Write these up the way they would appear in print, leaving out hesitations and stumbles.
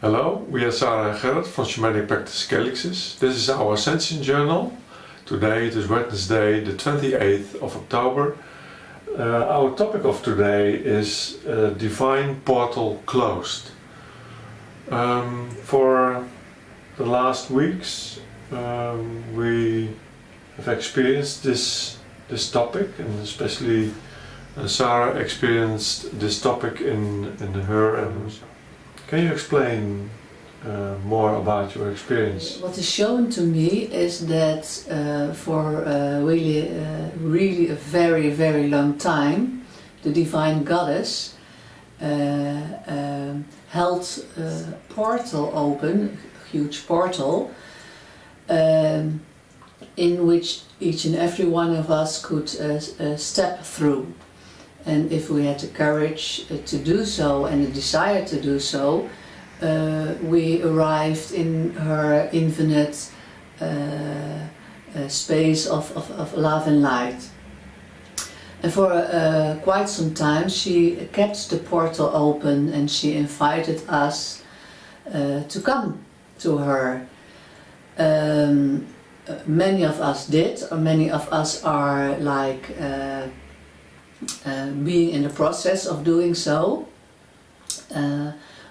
Hello, we are Sarah and Gerrit from Shamanic Practice Calyxes. This is our Ascension journal. Today it is Wednesday, the 28th of October. Our topic of today is Divine Portal Closed. For the last weeks we have experienced this topic, and especially Sarah experienced this topic in her. Can you explain more about your experience? What is shown to me is that for really a very, very long time, the Divine Goddess held a portal open, a huge portal, in which each and every one of us could step through. And if we had the courage to do so and the desire to do so, we arrived in her infinite space of love and light. And for quite some time she kept the portal open, and she invited us to come to her. Many of us did, or many of us are like being in the process of doing so,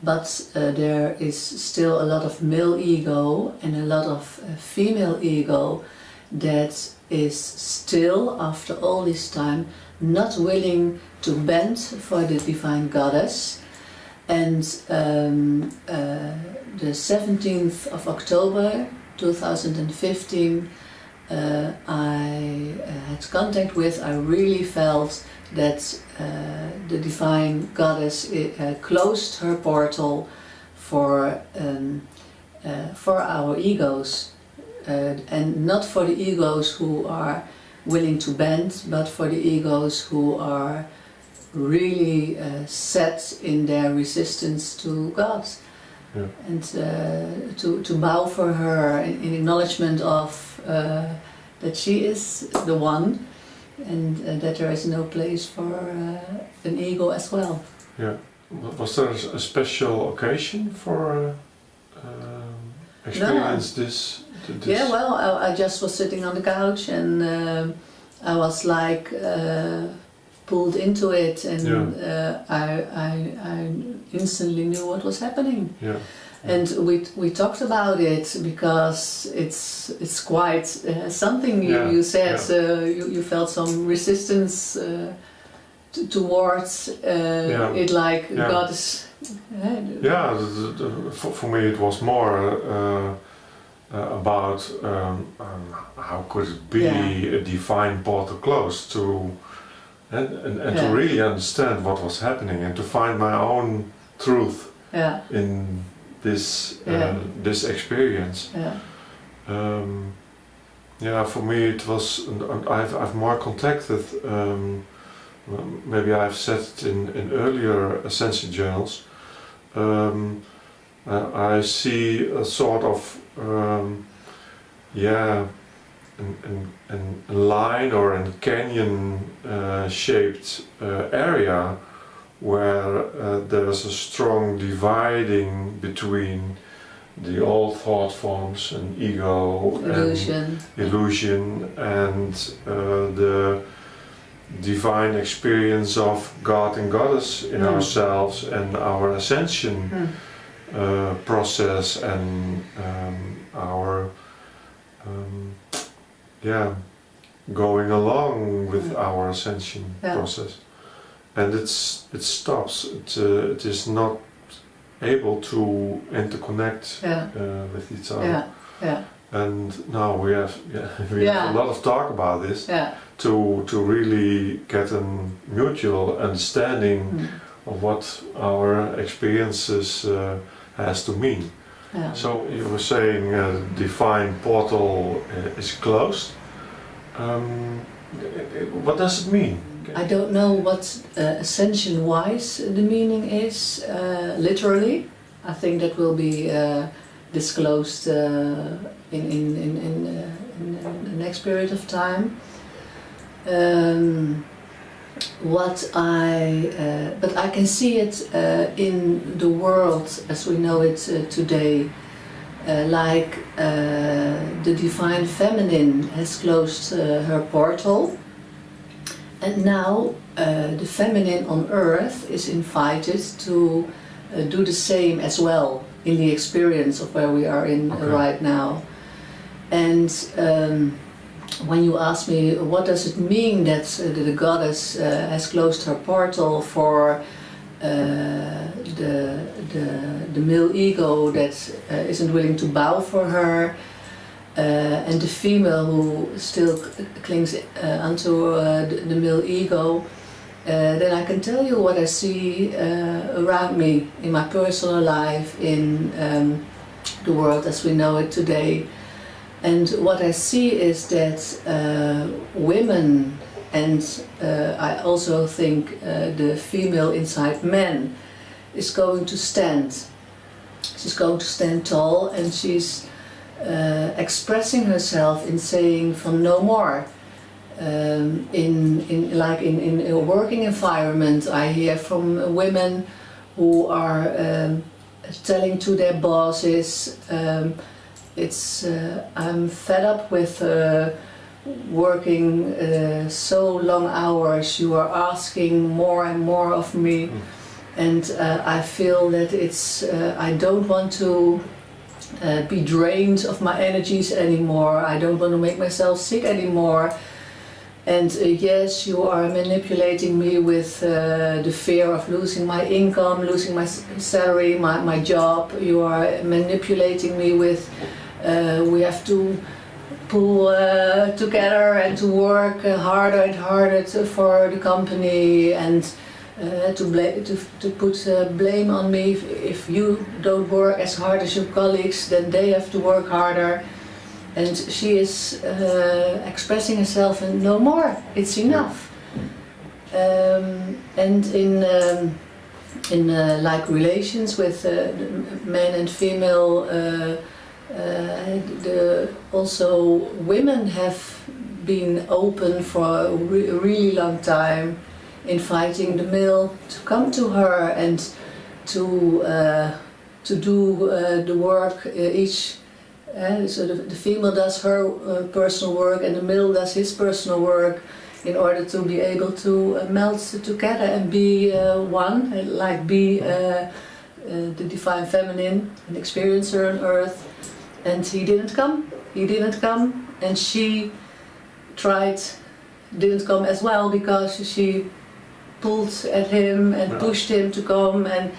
but there is still a lot of male ego and a lot of female ego that is still, after all this time, not willing to bend for the Divine Goddess. And the 17th of October 2015 I had contact with, I really felt that the Divine Goddess closed her portal for our egos, and not for the egos who are willing to bend, but for the egos who are really set in their resistance to God. Yeah. And to bow for her in acknowledgement of that she is the one, and that there is no place for an ego as well. Yeah. Was there a special occasion for experience this? Yeah, well, I just was sitting on the couch, and I was like pulled into it, and I instantly knew what was happening. Yeah. And we talked about it because it's quite something. You said you felt some resistance towards it, like God is. For me it was more about how could it be a divine portal closed to. And to really understand what was happening, and to find my own truth in this this experience. For me it was. I've more contacted. Maybe I've said it in earlier Ascension journals. I see a sort of a line or a canyon shaped area where there's a strong dividing between the old thought forms and ego and illusion and the divine experience of God and Goddess in ourselves, and our ascension process, and our going along with our ascension process, and it stops. It is not able to interconnect with each other. And now we have a lot of talk about this to really get a mutual understanding of what our experiences has to mean. So you were saying divine portal is closed. What does it mean? I don't know what Ascensionwise the meaning is literally. I think that will be disclosed in the next period of time. but I can see it in the world as we know it today. Like the Divine Feminine has closed her portal, and now the Feminine on Earth is invited to do the same as well in the experience of where we are in right now. And when you ask me what does it mean that the goddess has closed her portal for the male ego that isn't willing to bow for her, and the female who still clings onto the male ego, then I can tell you what I see around me in my personal life, in the world as we know it today. And what I see is that women, and I also think the female inside men, is going to stand. She's going to stand tall, and she's expressing herself in saying from no more. In a working environment, I hear from women who are telling to their bosses, I'm fed up with working so long hours, you are asking more and more of me, and I feel that I don't want to be drained of my energies anymore, I don't want to make myself sick anymore. And yes, you are manipulating me with the fear of losing my income, losing my salary, my job. You are manipulating me with we have to pull together and to work harder and harder for the company, and to put blame on me. If you don't work as hard as your colleagues, then they have to work harder. And she is expressing herself, and no more, it's enough. And in like relations with men and female, also women have been open for a really long time, inviting the male to come to her and to do the work each. So the female does her personal work, and the male does his personal work, in order to be able to melt together and be one, like be the Divine Feminine, an experiencer on Earth. And he didn't come, and she didn't come as well, because she pulled at him and pushed him to come, and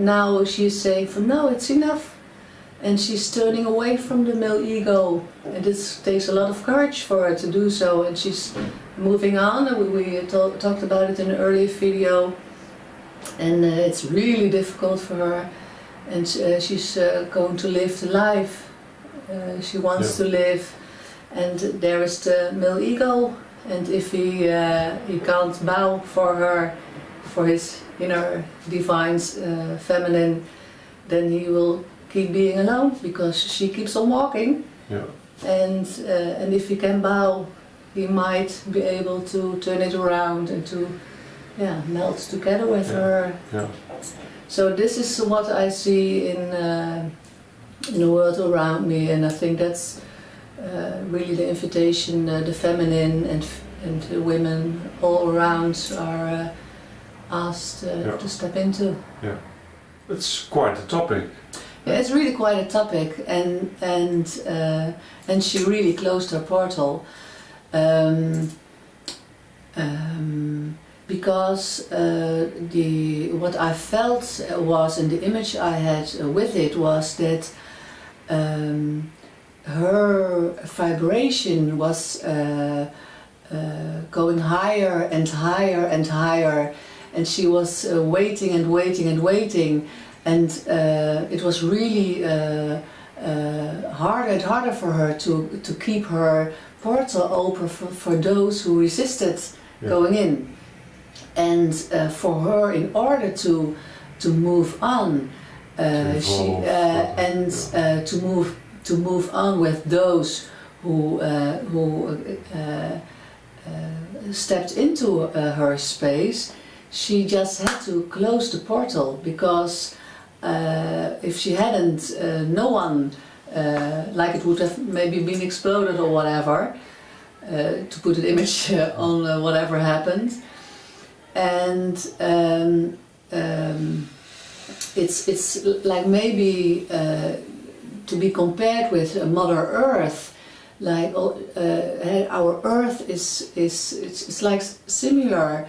now she's saying, no, it's enough. And she's turning away from the male ego, and this takes a lot of courage for her to do so, and she's moving on. We talked about it in an earlier video, and it's really difficult for her, and she's going to live the life she wants to live, and there is the male ego, and if he can't bow for her, for his inner divine feminine, then he will keep being alone, because she keeps on walking. And if he can bow, he might be able to turn it around and to melt together with her. So this is what I see in the world around me, and I think that's really the invitation the feminine and the women all around are asked to step into. It's quite a topic. Yeah, it's really quite a topic, and she really closed her portal, because what I felt was, and the image I had with it was that her vibration was going higher and higher and higher, and she was waiting and waiting and waiting. And it was really harder and harder for her to keep her portal open for those who resisted going in. And for her, in order to move on, to move on with those who stepped into her space, she just had to close the portal, because if she hadn't, no one, like it would have maybe been exploded or whatever, to put an image on whatever happened. And it's like maybe to be compared with Mother Earth. Like our Earth it's like similar.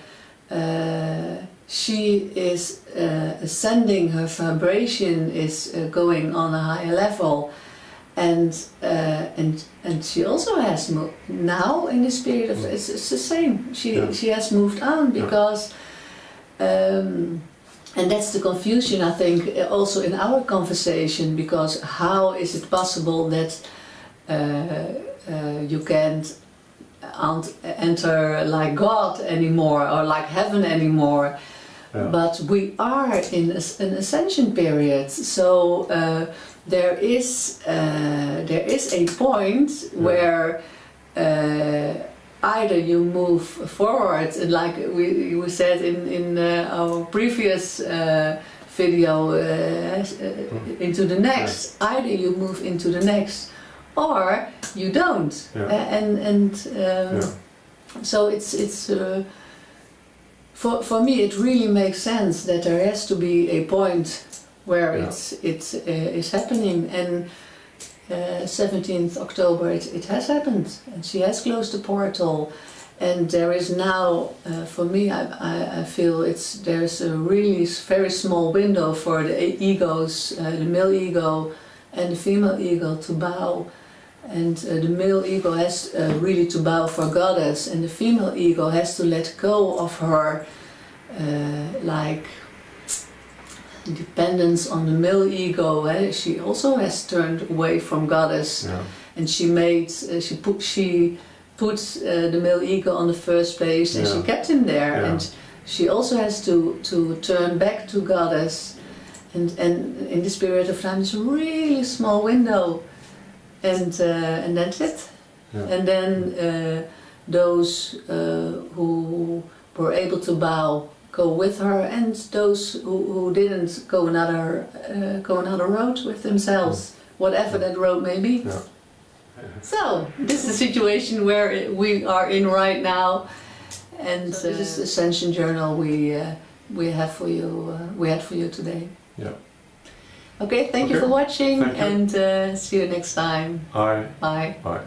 She is ascending, her vibration is going on a higher level, and she also has now in this period of it's the same. She has moved on, because and that's the confusion, I think, also in our conversation, because how is it possible that you can't enter like God anymore, or like heaven anymore? But we are in an ascension period, so there is a point where either you move forward, like we said in our previous video, into the next. Either you move into the next, or you don't. So it's for me it really makes sense that there has to be a point where it's happening, and 17th October it has happened, and she has closed the portal, and there is now for me I feel there's a really very small window for the egos, the male ego and the female ego, to bow. And the male ego has really to bow for Goddess, and the female ego has to let go of her like dependence on the male ego. She also has turned away from Goddess, and she put the male ego on the first place, and she kept him there, and she also has to turn back to Goddess, and in this period of time it's a really small window. And that's it. And then those who were able to bow go with her, and those who didn't go another road with themselves, whatever that road may be. So this is the situation where we are in right now, and this is the Ascension Journal we have for you. We had for you today. Okay, thank you for watching, and see you next time. Bye. Bye. Bye.